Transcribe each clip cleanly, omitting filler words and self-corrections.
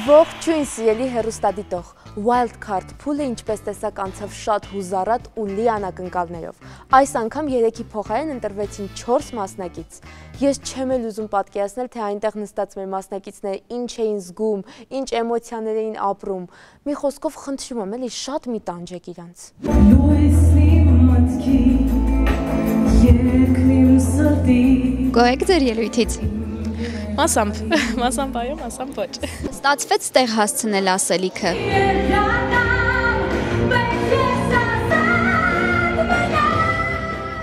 Ողջույն սիրելի հեռուստադիտող, Wildcard փուլը ինչպես տեսակ անցավ շատ հուզառատ ու լի անակնկալներով։ Այս անգամ 3-ի փոխարեն ընտրվեցին 4 մասնակից։ Ես չեմ էլ ուզում պատկերացնել, թե այնտեղ նստած մեր մասնակիցները ինչ էին զգում, ինչ էմոցիաներ էին ապրում։ Մի խոսքով խնդրում եմ, էլի շատ մի տանջեք իրանց։ Գոհ եք ձեր ելույթից։ Մասամբ այո, մասամբ ոչ։ Ստացվեց տեղ հասցնել ասելիքը։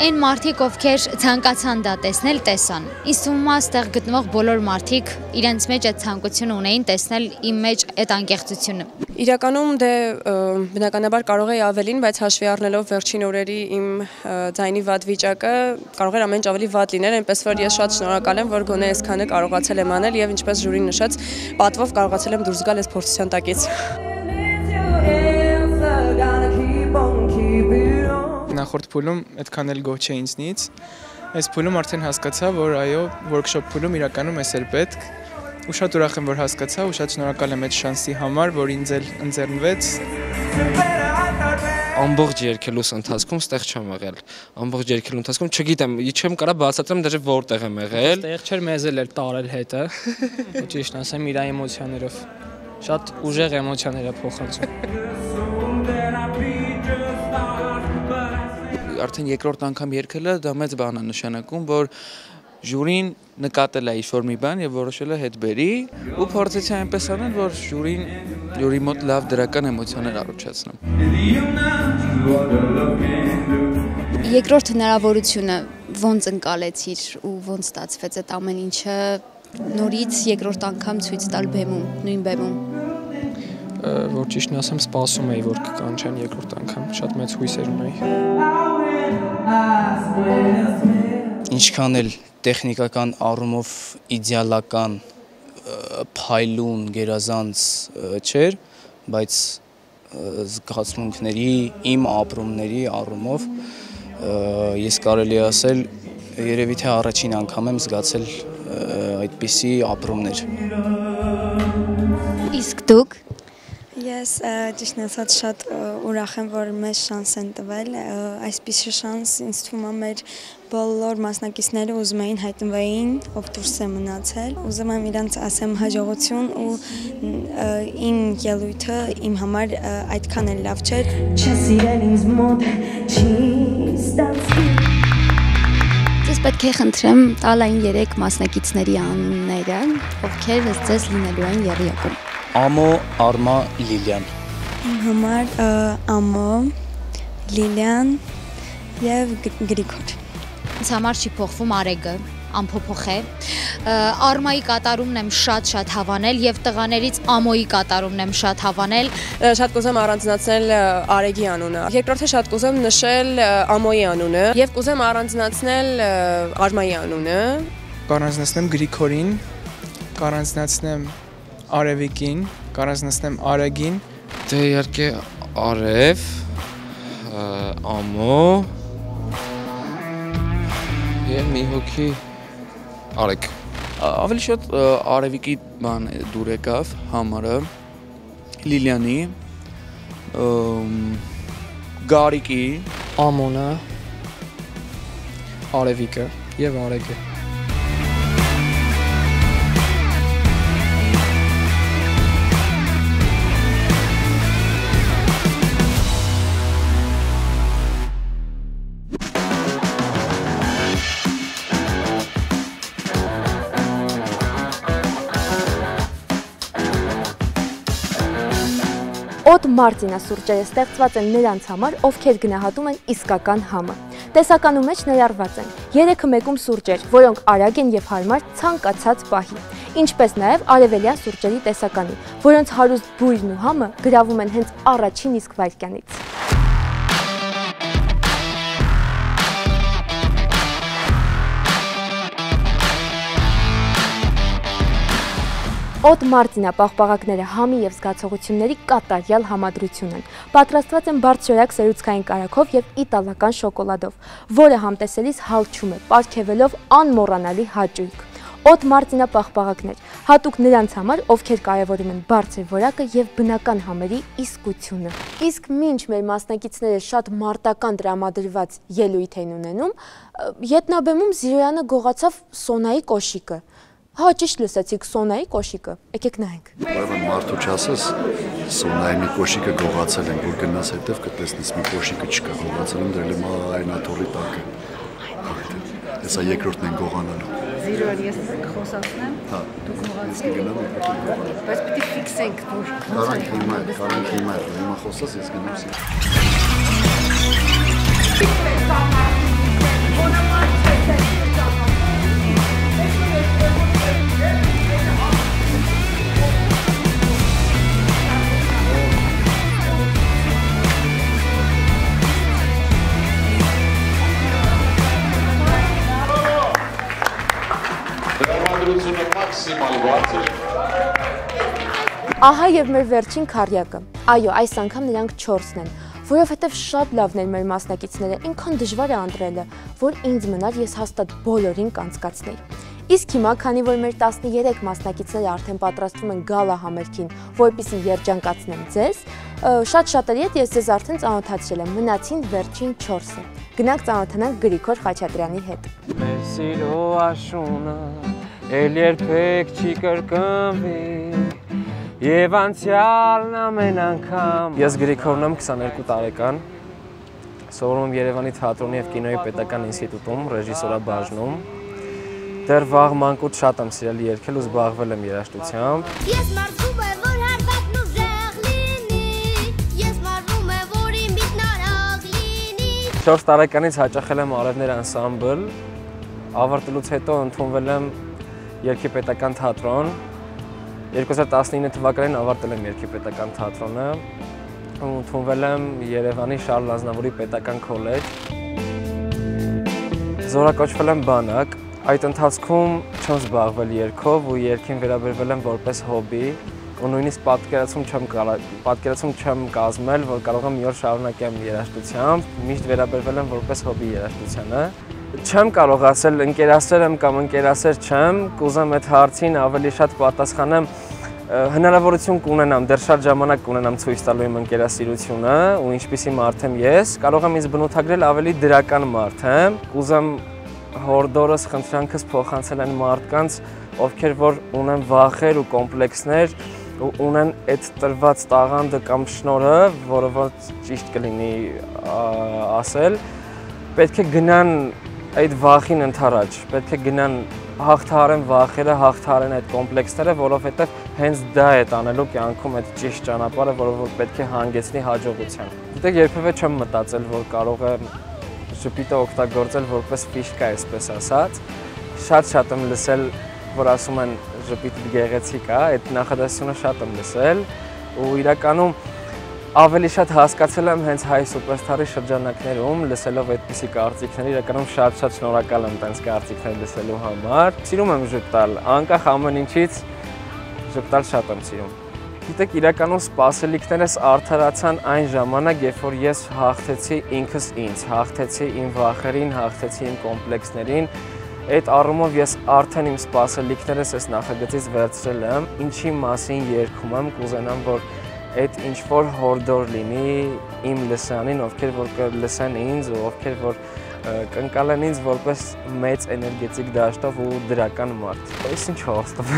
Այն մարդիկ, ովքեր ցանկացան դա տեսնել, տեսան։ Ինձ թվում է այստեղ գտնվող բոլոր մարդիկ իրենց մեջ այդ ցանկությունը ունեին տեսնել իմ մեջ այդ անկեղծությունը։ Իրականում դե բնականաբար կարող է ավելին, բայց հաշվի առնելով վերջին օրերի իմ ձայնի վատ վիճակը, կարող էր ամեն ինչ ավելի վատ լինել, այնպես որ ես շատ շնորհակալ եմ, որ գոնե այսքանը կարողացել եմ անել եւ ինչպես ժյուրին նշեց, պատվով կարողացել եմ դուրս գալ այս փորձության տակից։ Նախորդ փուլում այդքան էլ գոհ չէ ինձնից։ Այս փուլում արդեն հասկացա, որ այո, workshop փուլում իրականում էս էր պետք։ Ու շատ ուրախ եմ, որ հասկացա ու շատ շնորհակալ եմ այդ շանսի համար, որ ինձ էլ ընձեռնվեց։ Ամբողջ երկելուս ընթացքում ստեղ չեմ եղել։ Ամբողջ երկելու ընթացքում չգիտեմ, չեմ կարա բացատրեմ դեռ որտեղ եմ եղել։ Ստեղ չէր մեզ էլ տարել հետը։ Ճիշտ ասեմ, իր էմոցիաներով։ Շատ ուժեղ էմոցիաներ է փոխանցում։ Արդեն երկրորդ անգամ երգելը դա մեծ բան է նշանակում, որ ժյուրին նկատել է ինչ-որ մի բան եւ որոշել է հետ բերի ու փորձեցի այնպես անել, որ ժյուրի մոտ լավ դրական էմոցիաներ առաջացնեմ։ Երկրորդ հնարավորությունը ոնց ընկալեցիր ու ոնց ստացվեց այդ ամեն ինչը նորից երկրորդ անգամ ցույց տալ բեմում, նույն բեմում։ Որ ճիշտն ասեմ, սպասում էի, որ կկանչեն երկրորդ անգամ, շատ մեծ հույսեր ունեի։ Ինչքան էլ տեխնիկական առումով իդեալական փայլուն գերազանց չէր, բայց զգացմունքների, իմ ապրումների առումով ես կարելի ասել երևի թե առաջին անգամ եմ զգացել այդպիսի ապրումներ։ Իսկ դուք? Ես ճիշտ ասած շատ ուրախ եմ, որ մեզ շանս են տվել, այսպիսի շանս ինձ թվում է մեր բոլոր մասնակիցները ուզում էին հայտնվեին, ով դուրս է մնացել, ուզում եմ իրանց ասեմ հաջողություն ու իմ ելույթը իմ համար այդքան էլ լավ չէր։ Ձեզ պետք է խնդրեմ տալ այն 3 մասնակիցների անունները, ովքեր ձեզ լինելու են եռյակում։ Ամո, Արմա, Լիլիան։ Իմ համար Ամո, Լիլիան եւ Գրիգոր։ Ինձ համար չի փոխվում Արեգը, անփոփոխ է։ Արմայի կատարումն եմ շատ հավանել եւ տղաներից Ամոյի կատարումն եմ շատ հավանել։ Շատ կուզեմ առանձնացնել Արեգի անունը։ Երկրորդը շատ կուզեմ նշել Ամոյի անունը եւ կուզեմ առանձնացնել Արմայի անունը։ Կառանձնացնեմ Գրիգորին, կառանձնացնեմ Արևիկին, կառանձնացնեմ Արեգին։ Դե իհարկե Արև, Ամո եւ մի հոգի Արեգ։ Ավելի շատ Արևիկի բան դուր եկավ համարը, Լիլիանի, Գարիկի, Ամոնը, Արևիկը եւ Արեգը։ Օդ Մարտինա սուրճերը ստեղծված են նրանց համար, ովքեր գնահատում են իսկական համը։ Տեսականում մեջ ներառված են 3 մեկում սուրճեր, որոնք արագ են եւ հարմար ցանկացած պահի, ինչպես նաեւ արևելյան սուրճերի տեսականի, որոնց հարուստ բույրն ու համը գրավում են հենց առաջին իսկ վայրկյանից։ Օդ Մարտինա պաղպաղակները համի եւ զգացողությունների կատարյալ համադրություն են։ Պատրաստված են բարձրորակ սերուցքային կարագով եւ իտալական շոկոլադով, որը համտեսելիս հալչում է, պարգևելով անմոռանալի հաճույք։ Օդ Մարտինա պաղպաղակներ, հատուկ նրանց համար, ովքեր կարևորում են բարձր որակը եւ բնական համերի իսկությունը։ Իսկ մինչ մեր մասնակիցները շատ մարտական տրամադրված ելույթ են ունենում, Ետնաբեմում Զիրոյանը գողացավ Սոնայի կոշիկը։ Հա, ճիշտ լսեցիք, Սոնայի կոշիկը։ Եկեք նայենք։ Ուրեմն մարդու չասես, Սոնայի մի կոշիկը գողացել են, որ գնաս հետև կտեսնես մի կոշիկը չկա, գողացել եմ դրել եմ այն աթոռի տակը։ Հեսա երկրորդն են գողանալու։ Զիրոյան ես կխոսացնեմ, դուք գողացեք, բայց պիտի ֆիքսենք, որ Կարանք հիմա խոսած ես գնամ սի։ Ահա եւ մեր վերջին քառյակը։ Այո, այս անգամ նրանք 4-ն են, որովհետեւ շատ լավն են մեր մասնակիցները, ինքան դժվար է ընտրելը, որ ինձ մնար ես հաստատ բոլորին կանցկացնեի։ Իսկ հիմա, քանի որ մեր 13 մասնակիցները արդեն պատրաստվում են գալա համերգին, որպեսզի երջանկացնեն ձեզ, շատ-շատերի հետ ես ձեզ արդեն ծանոթացրել եմ, մնացին վերջին 4-ը։ Գնանք ծանոթանանք Գրիգոր Խաչատրյանի հետ։ Մեր սիրո աշունը էլ երբեք չի կրկնվի Եվ անցյալն ամեն անգամ Ես Գրիգորն եմ 22 տարեկան Սովորում եմ Երևանի թատրոնի և կինոյի պետական ինստիտուտում, ռեժիսորաբաժնում Դեռ վաղ մանկուց շատ եմ սիրել երգել ու զբաղվել եմ երաժշտությամբ Ես մարվում եմ, որ հարվածն ուժեղ լինի Ես մարվում եմ, որ իմ միտքն արագ լինի 4 տարեկանից հաճախել եմ Արևներ անսամբլ Ավարտելուց հետո ընդունվել եմ Երգի պետական թատրոն 2019 թվականին ավարտել եմ Երգի պետական թատրոնը ու ընդունվել եմ Երևանի Շարլ Ազնավուրի պետական քոլեջ Զորակոչվել եմ բանակ Այդ ընթացքում չեմ զբաղվել երգով ու երգին վերաբերվել եմ որպես հոբի ու նույնիսկ պատկերացում չեմ կազմել, որ կարող եմ մի օր շարունակեմ երաժշտությամբ, միշտ վերաբերվել եմ որպես հոբի երաժշտությանը։ Չեմ կարող ասել ընկերասեր եմ կամ ընկերասեր չեմ, կուզեմ այդ հարցին ավելի շատ պատասխանեմ, հնարավորություն կունենամ, դեռ շատ ժամանակ կունենամ ցույց տալու իմ ընկերասիրությունը ու ինչպիսի մարդ եմ ես, կարող եմ ինձ բնութագրել ավելի դրական մարդ եմ, կուզեմ հորդորս խնդրանքս փոխանցել են մարդկանց, ովքեր որ ունեն վախեր ու կոմպլեքսներ ու ունեն այդ տրված տաղանդը կամ շնորհը, որը որ ճիշտ կլինի ասել, պետք է գնան այդ վախին ընդառաջ, պետք է գնան հաղթահարեն վախերը, հաղթահարեն այդ կոմպլեքսները, որովհետև հենց դա է տանելու կյանքում այդ ճիշտ ճանապարհը, որը որ պետք է հանգեցնի հաջողության։ Գիտեք, երբևէ չեմ մտածել, որ կարող եմ ժպիտը օգտագործել որպես ֆիշկա, այսպես ասած։ Շատ եմ լսել, որ ասում են ժպիտը գեղեցիկ է, այդ նախադասությունը շատ եմ լսել ու իրականում ավելի շատ հասկացել եմ հենց հայ սուպերստարի շրջանակներում, լսելով այդպիսի կարծիքներ, իրականում շատ շնորհակալ եմ տենց կարծիքներ լսելու համար։ Սիրում եմ ժպտալ, անկախ ամեն ինչից ժպտալ շատ եմ սիրում։ Գիտեք, իրականում սպասելիքներս արդարացան այն ժամանակ, երբ որ ես հաղթեցի ինքս ինձ, հաղթեցի իմ վախերին, հաղթեցի իմ կոմպլեքսներին։ Այդ առումով ես արդեն իմ սպասելիքներս այս նախագծից վերցրել եմ, ինչի մասին երգում եմ, կուզենամ, որ այդ ինչ-որ հորդոր լինի իմ լսանին, ովքեր որ կլսեն ինձ ու ովքեր որ կընկալեն ինձ որպես մեծ էներգետիկ դաշտով ու դրական մարդ։ Այս ինչ հաստով։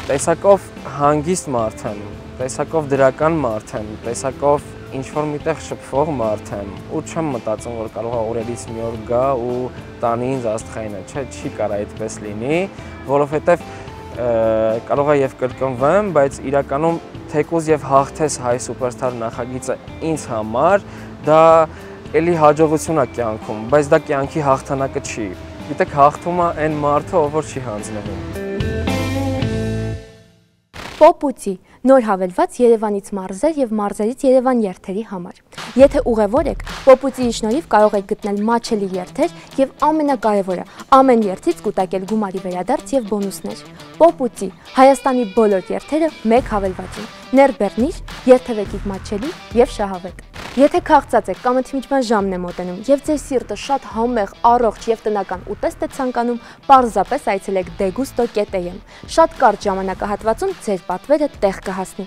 Տեսակով հանգիստ մարդ եմ, տեսակով դրական մարդ եմ, տեսակով ինչ-որ միտեղ շփվող մարդ եմ ու չեմ մտածում, որ կարող է օրերից մի օր գա ու տանի ինձ աստղայինը, չէ, չի կարա այդպես լինի, որովհետև կարող է և կրկնվեմ, բայց իրականում թեկուզ և հաղթես հայ սուպերստար նախագիծը ինձ համար, դա էլի հաջողություն է կյանքում, բայց դա կյանքի հաղթանակը չի։ Գիտեք, հաղթում է այն մարդը, ով որ չի հանձնվում։ Պոպուծի նոր հավելված Երևանից մարզեր եւ մարզերից Երևան երթերի համար։ Եթե ուղևոր եք, Պոպուծիի շնորհիվ կարող եք գտնել մաչելի երթեր եւ ամենակարևորը, ամեն երթից կուտակել գումարի վերադարձ եւ բոնուսներ։ Պոպուծի Հայաստանի բոլոր երթերը մեկ հավելվածին։ Ներ բեռնիր, երթևեկիր մաչելի եւ շահավետ։ Եթե քաղցած եք կամ ընդմիջման ժամն է մոտենում եւ ձեր սիրտը շատ համեղ, առողջ եւ տնական ուտեստ է ցանկանում, պարզապես այցելեք degusto.am։ Շատ կարճ ժամանակահատվածում ձեր պատվերը տեղ կհասնի։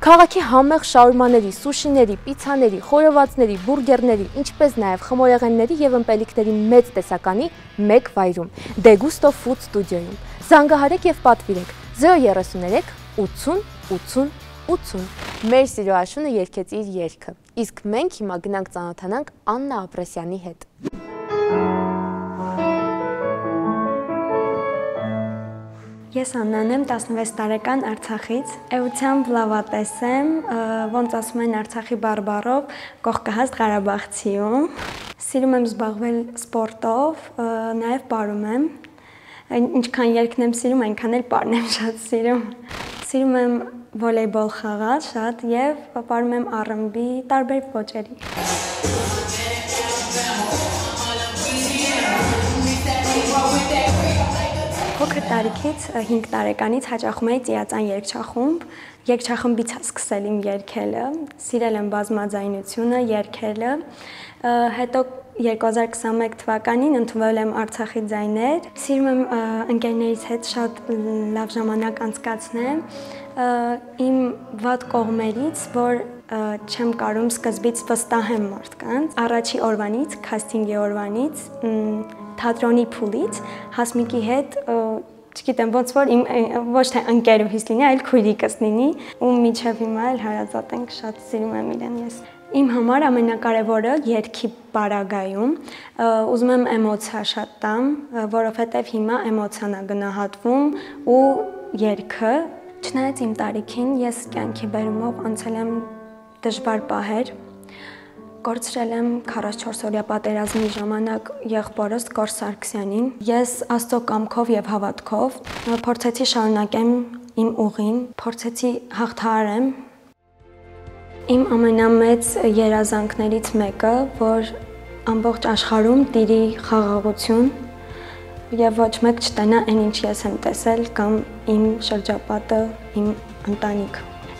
Քաղաքի համեղ շաուրմաների, սուշիների, պիցցաների, խորովածների, բուրգերների, ինչպես նաև խմորեղենների եւ ըմպելիքների մեծ տեսականի մեկ վայրում՝ Degusto Food Studio-ում։ Զանգահարեք եւ պատվիրեք 033 80 80 80։ Մեր սիրո աշունը երգեց իր երգը, իսկ մենք հիմա գնանք ծանոթանանք Աննա Ապրեսյանի հետ։ Ես Աննան եմ, 16 տարեկան Արցախից, էությամբ լավատես եմ, ոնց ասում են Արցախի բարբառով, կողքահաստ Ղարաբաղցիում։ Սիրում եմ զբաղվել սպորտով, նաև պարում եմ, ինչքան երգն եմ սիրում, այնքան էլ պարն եմ շատ սիրում։ Սիրում եմ վոլեյբոլ խաղալ շատ և պարում եմ R&B տարբեր ոճերի։ Փոքր տարիքից 5 տարեկանից հաճախում էի Ծիածան երգչախումբ, երգչախմբից է սկսել իմ երգելը, սիրել եմ բազմաձայնությունը, երգելը, հետո 2021 թվականին ընդունվել եմ Արցախի ձայներ, սիրում եմ ընկերներից հետ շատ լավ ժամանակ անցկացնեմ, իմ վատ կողմերից, որ չեմ կարում սկզբից վստահեմ մարդկանց, առաջի օրվանից, քասթինգի օրվանից, թատրոնի փուլից, Հասմիկի հետ, չգիտեմ, ոնց որ ոչ թե ընկերուհիս լինի, այլ քույրիկս լինի, ու մինչև հիմա էլ հարազատ ենք, շատ սիրում եմ իրեն ես։ Իմ համար ամենակարևորը երգի պարագայում, ուզում եմ էմոցիա շատ տամ, որովհետև հիմա էմոցիան է գնահատվում ու երգը, չնայած իմ տարիքին, ես կյանքի բերումով անցել եմ դժվար պահեր, կորցրել եմ 44-օրյա պատերազմի ժամանակ եղբորս Գոր Սարգսյանին։ Ես Աստծո կամքով եւ հավատքով փորձեցի շարունակեմ իմ ուղին, փորձեցի հաղթահարեմ։ Իմ ամենամեծ երազանքներից մեկը, որ ամբողջ աշխարհում տիրի խաղաղություն եւ ոչ մեկ չտենա այն, ինչ ես եմ տեսել կամ իմ շրջապատը, իմ ընտանիք։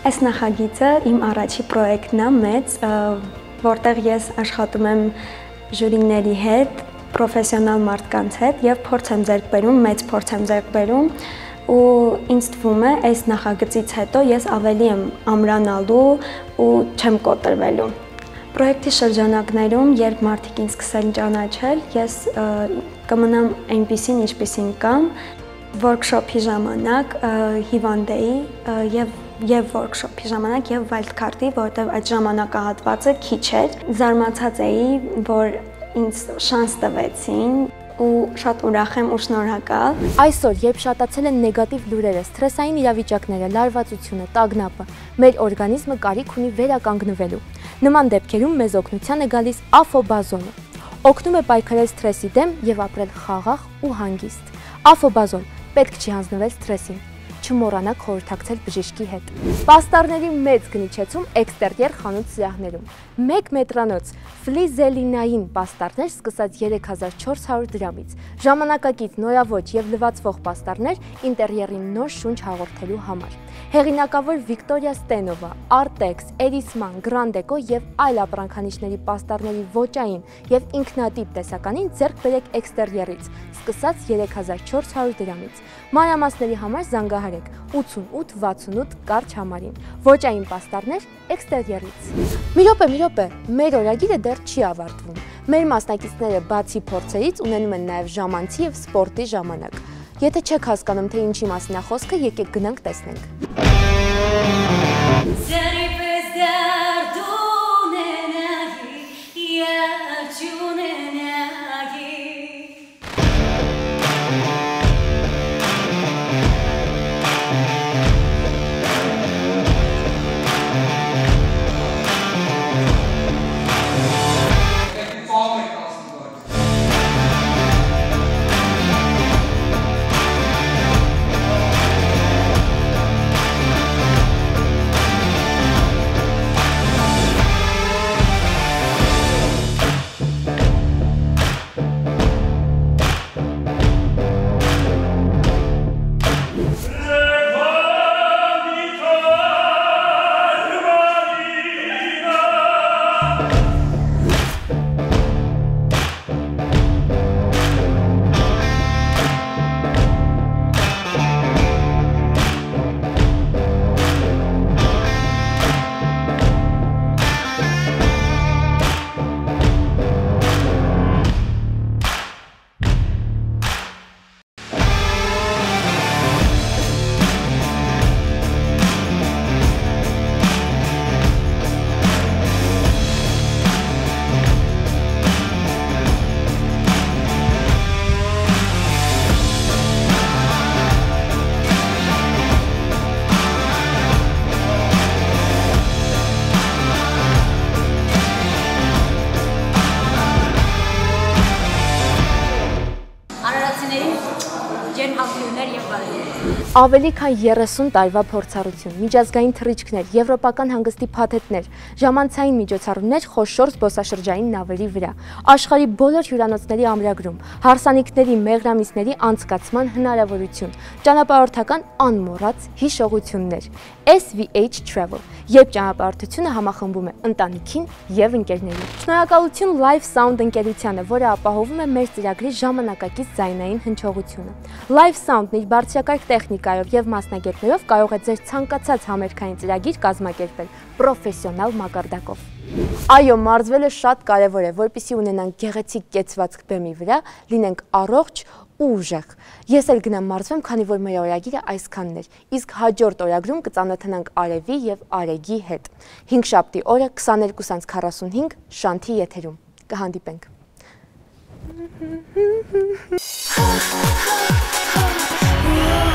Այս նախագիծը իմ առաջի պրոյեկտն է մեծ, որտեղ ես աշխատում եմ ժյուրիների հետ, պրոֆեսիոնալ մարդկանց հետ եւ փորձ եմ ձեռք բերում, մեծ փորձ եմ ձեռք բերում ու ինձ թվում է այս նախագծից հետո ես ավելի եմ ամրանալու ու չեմ կոտրվելու։ Պրոյեկտի շրջանակներում, երբ մարդիկ ինձ սկսեն ճանաչել, ես կմնամ այնպիսին, ինչպիսին կամ, workshop-ի ժամանակ հիվանդեի եւ workshop-ի ժամանակ եւ wildcard-ի, որովհետեւ այդ ժամանակահատվածը քիչ էր, զարմացած էի, որ ինձ շանս տվեցին ու շատ ուրախ եմ ու շնորհակալ։ Այսօր, երբ շատացել են նեգատիվ լուրերը, սթրեսային իրավիճակները, լարվածությունը, տագնապը, մեր օրգանիզմը կարիք ունի վերականգնվելու։ Նման դեպքերում մեզ օգնության է գալիս Afobazone-ը։ Օգնում է պայքարել սթրեսի դեմ եւ ապրել խաղաղ ու հանգիստ։ Afobazone պետք չի հանձնվել սթրեսին։ Չմոռանաք խորհրդակցել բժշկի հետ։ Պաստառների մեծ գնիչեցում էքստերիեր խանութ սրահներում։ 1 մետրանոց ֆլիզելինային պաստառներ սկսած 3400 դրամից։ Ժամանակակից նորաոճ եւ լվացվող պաստառներ ինտերիերին նոր շունչ հաղորդելու համար։ Հեղինակավոր Վիկտորիա Ստենովա, Artex, Erisman, Grandeco եւ այլ ապրանքանիշների պաստառների ոճային եւ ինքնատիպ տեսականին ձեռք բերեք էքստերիերից, սկսած 3400 դրամից։ Մանրամասների համար զանգահարեք 8868 կարճ համարին։ Ոճային պաստառներ էքստերիերից։ Մի րոպե, մեր օրագիրը դեռ չի ավարտվում։ Մեր մասնակիցները բացի փորձերից ունենում են նաև ժամանցի եւ սպորտի ժամանակ։ Եթե չեք հասկանում, թե ինչի մասին է խոսքը, եկեք գնանք տեսնենք։ ջերմհաղթյուններ եւ այլն։ Ավելի քան 30 տարվա փորձառություն, միջազգային թռիչքներ, եվրոպական հանգստի փաթեթներ, ժամանցային միջոցառումներ խոշոր զբոսաշրջային նավերի վրա, աշխարհի բոլոր հյուրանոցների ամրագրում, հարսանիքների, մեղրամիսների անցկացման հնարավորություն, ճանապարհորդական անմոռաց հիշողություններ։ SVH Travel, երբ ճանապարհորդությունը համախմբում է ընտանիքին եւ ընկերներին։ Շնորհակալություն Live Sound ընկերությանը, որը ապահովում է մեր ծրագրի ժամանակակից ձայնային հնչողությունը։ Live Sound-ն իր բարձրակարգ տեխնիկայով եւ մասնագետներով կարող է ձեր ցանկացած համերգային ծրագիր կազմակերպել պրոֆեսիոնալ մակարդակով։ Այո, մարզվելը շատ կարևոր է, որպեսզի ունենանք գեղեցիկ կեցվածք բեմի վրա, լինենք առողջ ու ուժեղ։ Ես էլ գնամ մարզվեմ, քանի որ մեր օրագիրը այսքանն էր, իսկ հաջորդ օրագրում կծանոթանանք Արևի եւ Արեգի հետ։ 5-շաբթի օրը 22:45 Շանթի եթերում։ Կհանդիպենք։ Oh